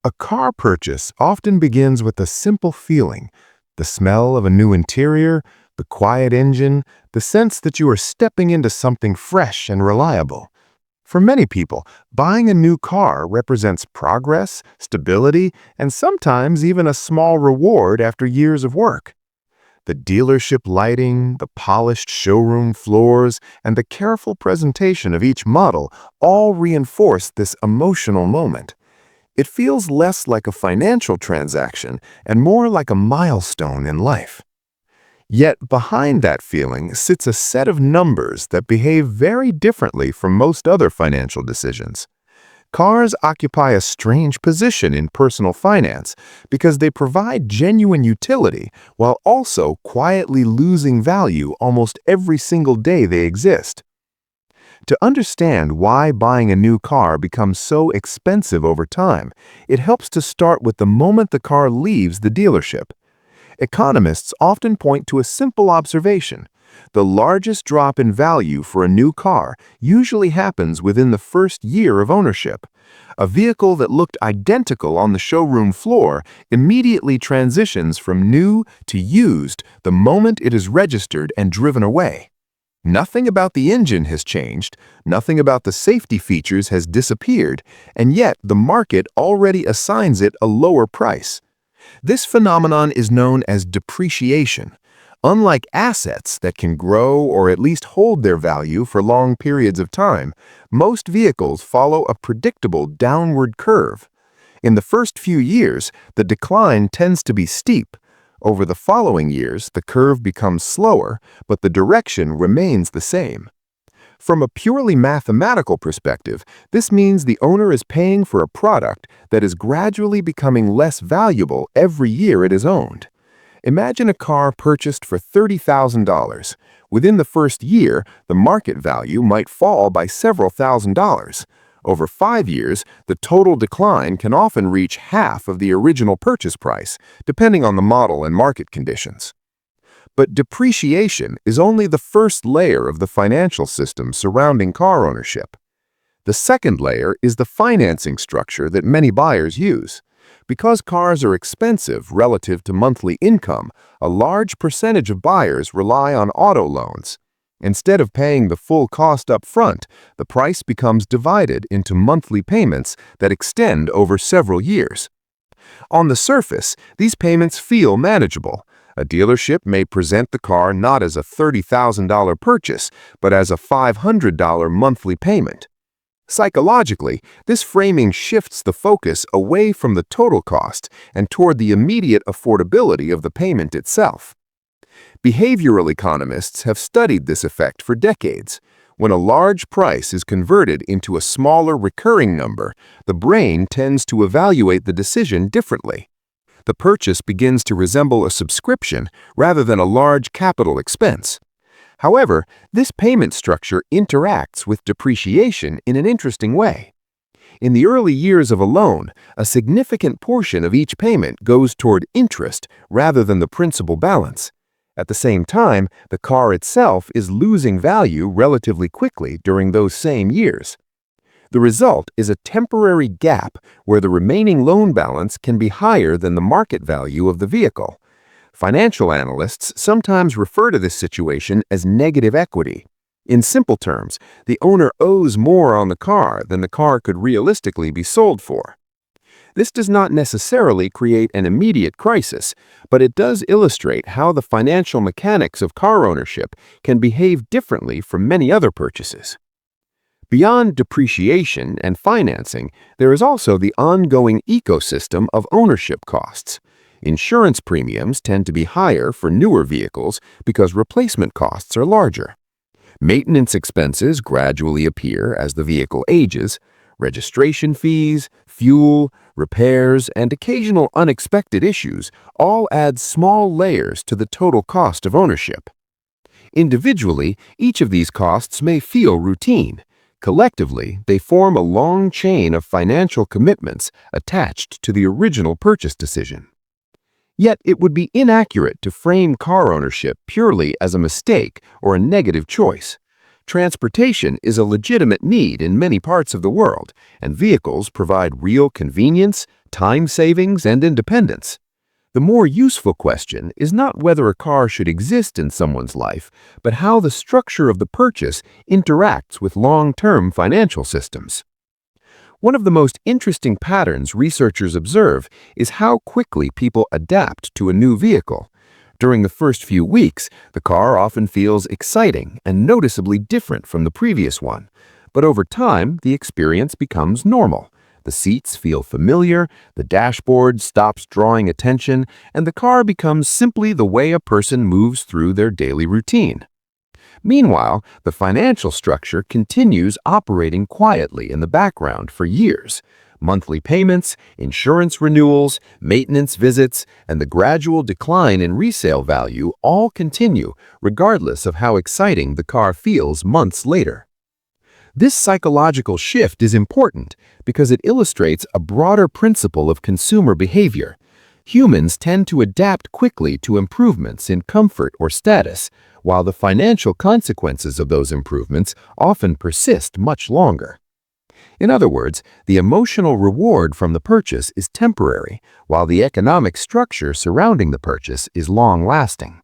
A car purchase often begins with a simple feeling: the smell of a new interior, the quiet engine, the sense that you are stepping into something fresh and reliable. For many people, buying a new car represents progress, stability, and sometimes even a small reward after years of work. The dealership lighting, the polished showroom floors, and the careful presentation of each model all reinforce this emotional moment. It feels less like a financial transaction and more like a milestone in life. Yet behind that feeling sits a set of numbers that behave very differently from most other financial decisions. Cars occupy a strange position in personal finance because they provide genuine utility while also quietly losing value almost every single day they exist. To understand why buying a new car becomes so expensive over time, it helps to start with the moment the car leaves the dealership. Economists often point to a simple observation: the largest drop in value for a new car usually happens within the first year of ownership. A vehicle that looked identical on the showroom floor immediately transitions from new to used the moment it is registered and driven away. Nothing about the engine has changed, nothing about the safety features has disappeared, and yet the market already assigns it a lower price. This phenomenon is known as depreciation. Unlike assets that can grow or at least hold their value for long periods of time, most vehicles follow a predictable downward curve. In the first few years, the decline tends to be steep. Over the following years, the curve becomes slower, but the direction remains the same. From a purely mathematical perspective, this means the owner is paying for a product that is gradually becoming less valuable every year it is owned. Imagine a car purchased for $30,000. Within the first year, the market value might fall by several $1,000s. Over 5 years, the total decline can often reach half of the original purchase price, depending on the model and market conditions. But depreciation is only the first layer of the financial system surrounding car ownership. The second layer is the financing structure that many buyers use. Because cars are expensive relative to monthly income, a large percentage of buyers rely on auto loans. Instead of paying the full cost up front, the price becomes divided into monthly payments that extend over several years. On the surface, these payments feel manageable. A dealership may present the car not as a $30,000 purchase, but as a $500 monthly payment. Psychologically, this framing shifts the focus away from the total cost and toward the immediate affordability of the payment itself. Behavioral economists have studied this effect for decades. When a large price is converted into a smaller recurring number, the brain tends to evaluate the decision differently. The purchase begins to resemble a subscription rather than a large capital expense. However, this payment structure interacts with depreciation in an interesting way. In the early years of a loan, a significant portion of each payment goes toward interest rather than the principal balance. At the same time, the car itself is losing value relatively quickly during those same years. The result is a temporary gap where the remaining loan balance can be higher than the market value of the vehicle. Financial analysts sometimes refer to this situation as negative equity. In simple terms, the owner owes more on the car than the car could realistically be sold for. This does not necessarily create an immediate crisis, but it does illustrate how the financial mechanics of car ownership can behave differently from many other purchases. Beyond depreciation and financing, there is also the ongoing ecosystem of ownership costs. Insurance premiums tend to be higher for newer vehicles because replacement costs are larger. Maintenance expenses gradually appear as the vehicle ages. Registration fees, fuel, repairs, and occasional unexpected issues all add small layers to the total cost of ownership. Individually, each of these costs may feel routine. Collectively, they form a long chain of financial commitments attached to the original purchase decision. Yet it would be inaccurate to frame car ownership purely as a mistake or a negative choice. Transportation is a legitimate need in many parts of the world, and vehicles provide real convenience, time savings, and independence. The more useful question is not whether a car should exist in someone's life, but how the structure of the purchase interacts with long-term financial systems. One of the most interesting patterns researchers observe is how quickly people adapt to a new vehicle. During the first few weeks, the car often feels exciting and noticeably different from the previous one. But over time, the experience becomes normal. The seats feel familiar, the dashboard stops drawing attention, and the car becomes simply the way a person moves through their daily routine. Meanwhile, the financial structure continues operating quietly in the background for years. Monthly payments, insurance renewals, maintenance visits, and the gradual decline in resale value all continue regardless of how exciting the car feels months later. This psychological shift is important because it illustrates a broader principle of consumer behavior. Humans tend to adapt quickly to improvements in comfort or status, while the financial consequences of those improvements often persist much longer. In other words, the emotional reward from the purchase is temporary, while the economic structure surrounding the purchase is long-lasting.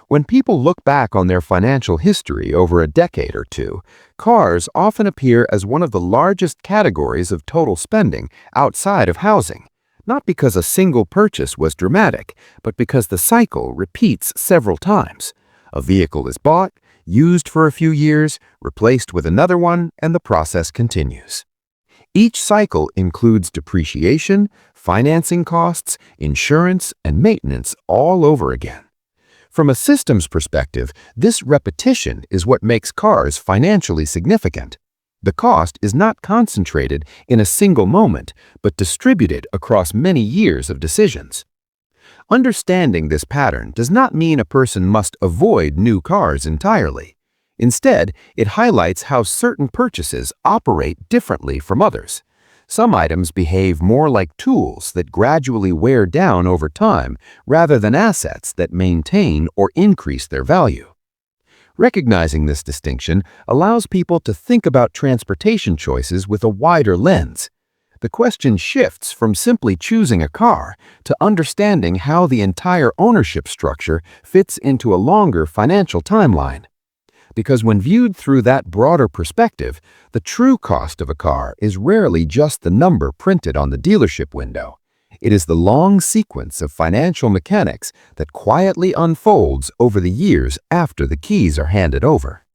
When people look back on their financial history over a decade or two, cars often appear as one of the largest categories of total spending outside of housing, not because a single purchase was dramatic, but because the cycle repeats several times. A vehicle is bought, used for a few years, replaced with another one, and the process continues. Each cycle includes depreciation, financing costs, insurance, and maintenance all over again. From a systems perspective, this repetition is what makes cars financially significant. The cost is not concentrated in a single moment, but distributed across many years of decisions. Understanding this pattern does not mean a person must avoid new cars entirely. Instead, it highlights how certain purchases operate differently from others. Some items behave more like tools that gradually wear down over time rather than assets that maintain or increase their value. Recognizing this distinction allows people to think about transportation choices with a wider lens. The question shifts from simply choosing a car to understanding how the entire ownership structure fits into a longer financial timeline. Because when viewed through that broader perspective, the true cost of a car is rarely just the number printed on the dealership window. It is the long sequence of financial mechanics that quietly unfolds over the years after the keys are handed over.